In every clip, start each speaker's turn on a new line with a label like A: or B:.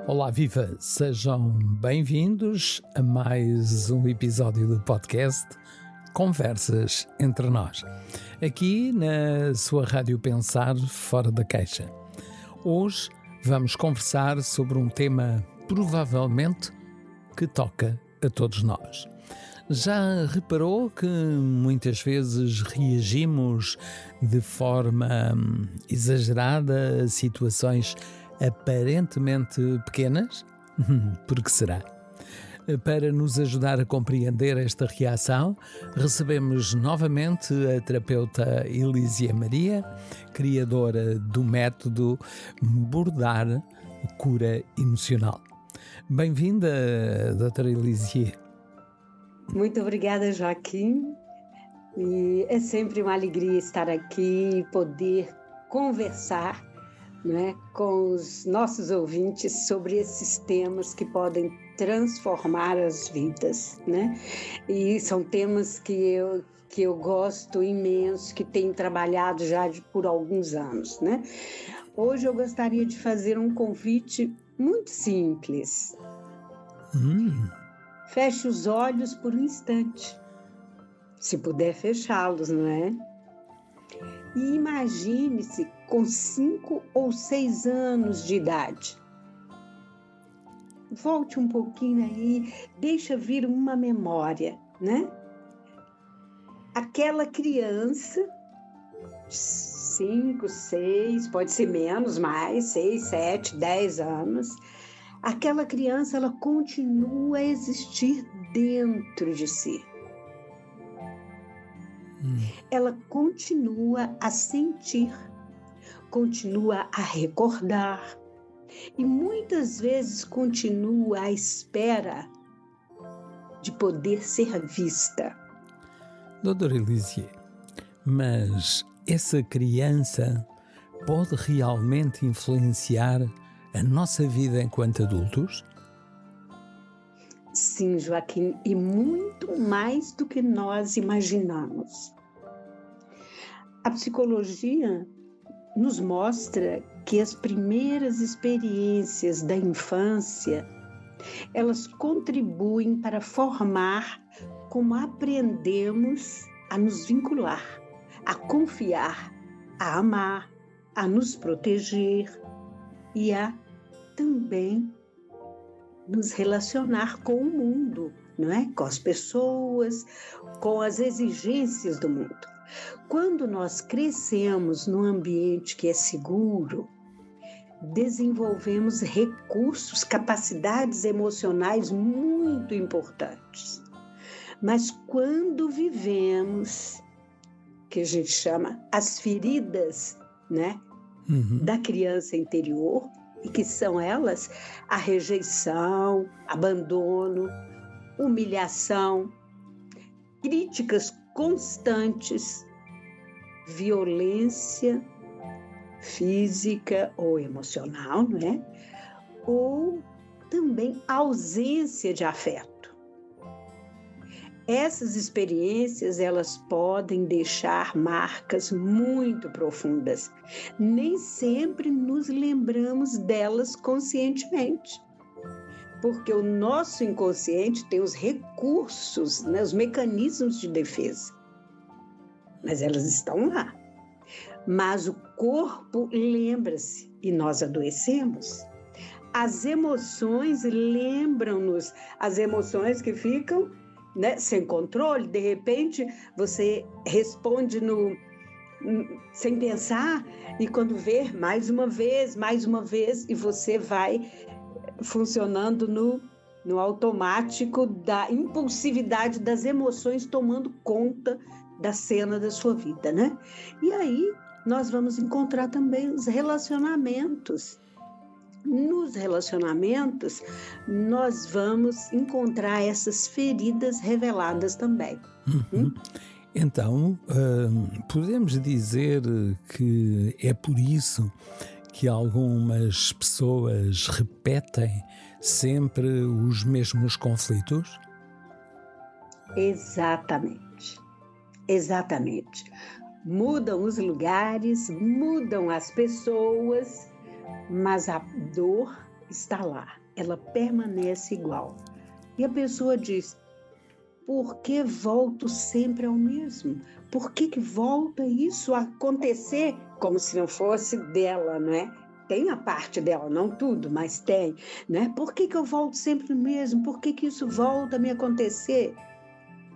A: Olá, viva! Sejam bem-vindos a mais um episódio do podcast Conversas Entre Nós, aqui na sua Rádio Pensar Fora da Caixa. Hoje vamos conversar sobre um tema provavelmente que toca a todos nós. Já reparou que muitas vezes reagimos de forma exagerada a situações aparentemente pequenas? Por que será? Para nos ajudar a compreender esta reação, recebemos novamente a terapeuta Elísia Maria, criadora do método Bordar Cura Emocional. Bem-vinda, doutora Elísia.
B: Muito obrigada, Joaquim. E é sempre uma alegria estar aqui e poder conversar, né, com os nossos ouvintes sobre esses temas que podem transformar as vidas, né? E são temas que eu gosto imenso, que tenho trabalhado já por alguns anos, né? Hoje eu gostaria de fazer um convite muito simples. Feche os olhos por um instante, se puder fechá-los, não é? E imagine-se com 5 ou 6 anos de idade. Volte um pouquinho aí, deixa vir uma memória, né? Aquela criança, 5, 6, pode ser menos, mais, 6, 7, 10 anos. Aquela criança, ela continua a existir dentro de si. Ela continua a sentir, continua a recordar e muitas vezes continua à espera de poder ser vista.
A: Doutora Elísia, mas essa criança pode realmente influenciar a nossa vida enquanto adultos?
B: Sim, Joaquim, e muito mais do que nós imaginamos. A psicologia nos mostra que as primeiras experiências da infância, elas contribuem para formar como aprendemos a nos vincular, a confiar, a amar, a nos proteger e a também nos relacionar com o mundo, não é? Com as pessoas, com as exigências do mundo. Quando nós crescemos num ambiente que é seguro, desenvolvemos recursos, capacidades emocionais muito importantes. Mas quando vivemos, que a gente chama as feridas, né, da criança interior, e que são elas a rejeição, abandono, humilhação, críticas constantes, violência física ou emocional, não é? Ou também ausência de afeto. Essas experiências, elas podem deixar marcas muito profundas. Nem sempre nos lembramos delas conscientemente, porque o nosso inconsciente tem os recursos, né, os mecanismos de defesa. Mas elas estão lá. Mas o corpo lembra-se e nós adoecemos. As emoções lembram-nos, as emoções que ficam, né, sem controle, de repente você responde sem pensar e quando vê, mais uma vez, e você vai funcionando no automático da impulsividade das emoções tomando conta da cena da sua vida, né? E aí nós vamos encontrar também os relacionamentos. Nos relacionamentos, nós vamos encontrar essas feridas reveladas também.
A: Então, podemos dizer que é por isso que algumas pessoas repetem sempre os mesmos conflitos?
B: Exatamente. Mudam os lugares, mudam as pessoas, mas a dor está lá, ela permanece igual. E a pessoa diz: por que volto sempre ao mesmo? Por que volta isso a acontecer como se não fosse dela, não é? Tem a parte dela, não tudo, mas tem, né? Por que eu volto sempre no mesmo? Por que isso volta a me acontecer?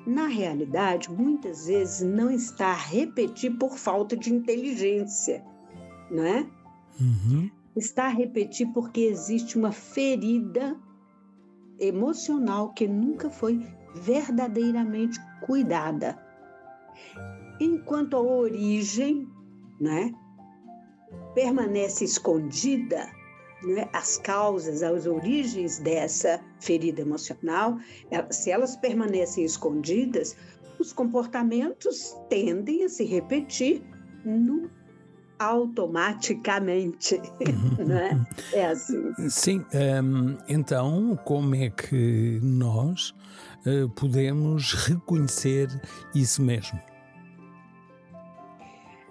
B: Na realidade, muitas vezes não está a repetir por falta de inteligência, não é?
A: Uhum.
B: Está a repetir porque existe uma ferida emocional que nunca foi verdadeiramente cuidada. Enquanto a origem, né, permanece escondida, né, as causas, as origens dessa ferida emocional, se elas permanecem escondidas, os comportamentos tendem a se repetir automaticamente, né? É assim.
A: Sim, então como é que nós podemos reconhecer isso mesmo?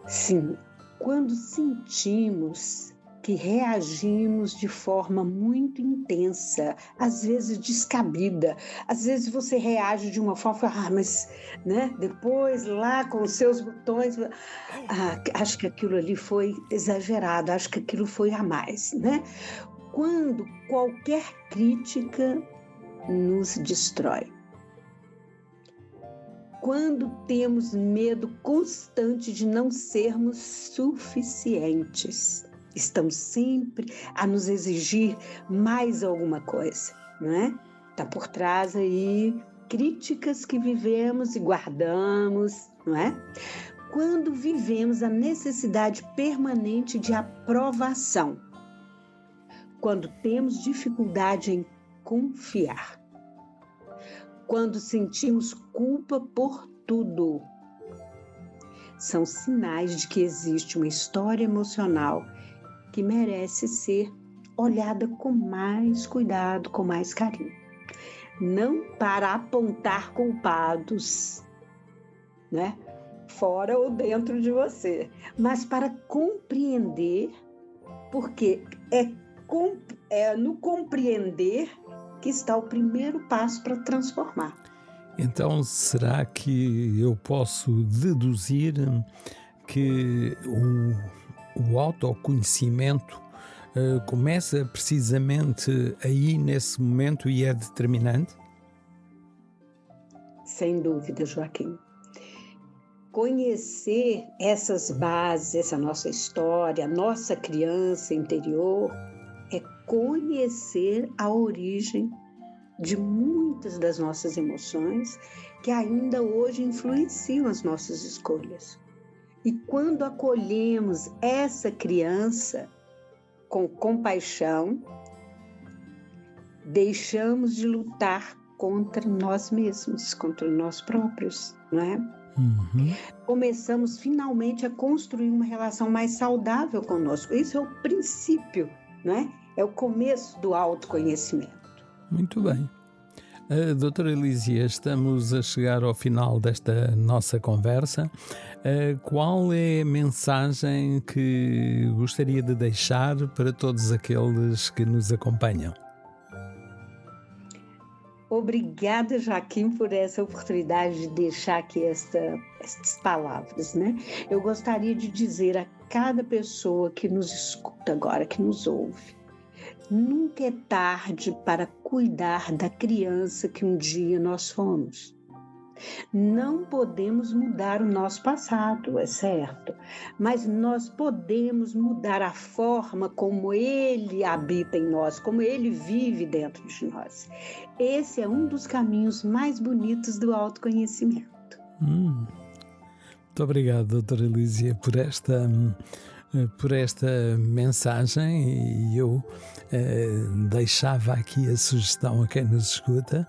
B: Sim, quando sentimos que reagimos de forma muito intensa, às vezes descabida, às vezes você reage de uma forma, mas, né, depois lá com os seus botões, acho que aquilo ali foi exagerado, acho que aquilo foi a mais, né? Quando qualquer crítica nos destrói. Quando temos medo constante de não sermos suficientes, estamos sempre a nos exigir mais alguma coisa, não é? Está por trás aí críticas que vivemos e guardamos, não é? Quando vivemos a necessidade permanente de aprovação, quando temos dificuldade em confiar, quando sentimos culpa por tudo, são sinais de que existe uma história emocional que merece ser olhada com mais cuidado, com mais carinho. Não para apontar culpados, né, fora ou dentro de você, mas para compreender, porque é no compreender que está o primeiro passo para transformar.
A: Então, será que eu posso deduzir que o autoconhecimento começa precisamente aí nesse momento e é determinante?
B: Sem dúvida, Joaquim. Conhecer essas bases, essa nossa história, a nossa criança interior, é conhecer a origem de muitas das nossas emoções que ainda hoje influenciam as nossas escolhas. E quando acolhemos essa criança com compaixão, deixamos de lutar contra nós mesmos, contra nós próprios, não é?
A: Uhum.
B: Começamos finalmente a construir uma relação mais saudável conosco. Isso é o princípio, não é? É o começo do autoconhecimento.
A: Muito bem. Doutora Elísia, estamos a chegar ao final desta nossa conversa. Qual é a mensagem que gostaria de deixar para todos aqueles que nos acompanham?
B: Obrigada, Joaquim, por essa oportunidade de deixar aqui estas palavras, né? Eu gostaria de dizer a cada pessoa que nos escuta agora, que nos ouve, nunca é tarde para cuidar da criança que um dia nós fomos. Não podemos mudar o nosso passado, é certo, mas nós podemos mudar a forma como ele habita em nós, como ele vive dentro de nós. Esse é um dos caminhos mais bonitos do autoconhecimento.
A: Muito obrigado, doutora Elísia, por esta mensagem, e eu deixava aqui a sugestão a quem nos escuta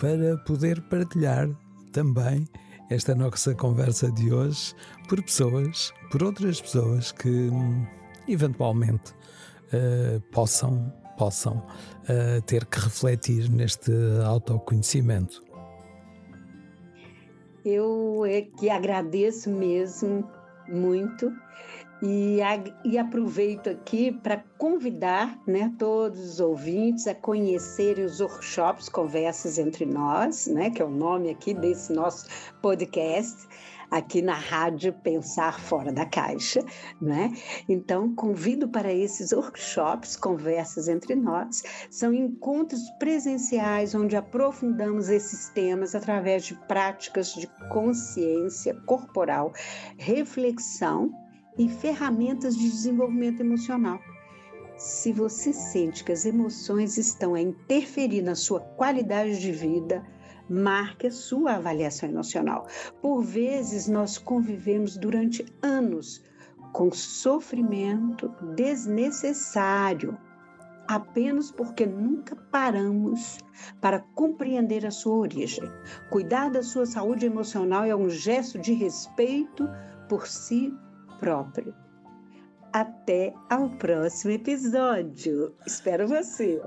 A: para poder partilhar também esta nossa conversa de hoje por outras pessoas que eventualmente possam ter que refletir neste autoconhecimento.
B: Eu é que agradeço mesmo muito E aproveito aqui para convidar, né, todos os ouvintes a conhecerem os workshops Conversas Entre Nós, né, que é o nome aqui desse nosso podcast, aqui na Rádio Pensar Fora da Caixa, né? Então, convido para esses workshops Conversas Entre Nós. São encontros presenciais onde aprofundamos esses temas através de práticas de consciência corporal, reflexão e ferramentas de desenvolvimento emocional. Se você sente que as emoções estão a interferir na sua qualidade de vida, marque a sua avaliação emocional. Por vezes, nós convivemos durante anos com sofrimento desnecessário, apenas porque nunca paramos para compreender a sua origem. Cuidar da sua saúde emocional é um gesto de respeito por si próprio. Até ao próximo episódio. Espero você.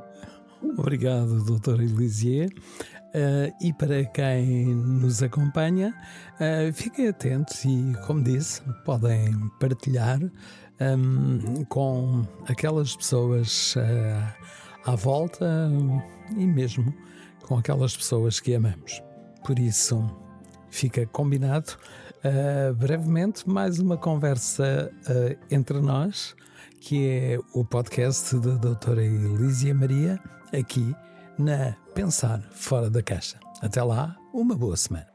A: Obrigado, doutora Elisier. E para quem nos acompanha, fiquem atentos e, como disse, podem partilhar com aquelas pessoas à volta e mesmo com aquelas pessoas que amamos. Por isso, fica combinado. Brevemente, mais uma conversa entre nós, que é o podcast da doutora Elísia Maria, aqui na Pensar Fora da Caixa. Até lá, uma boa semana.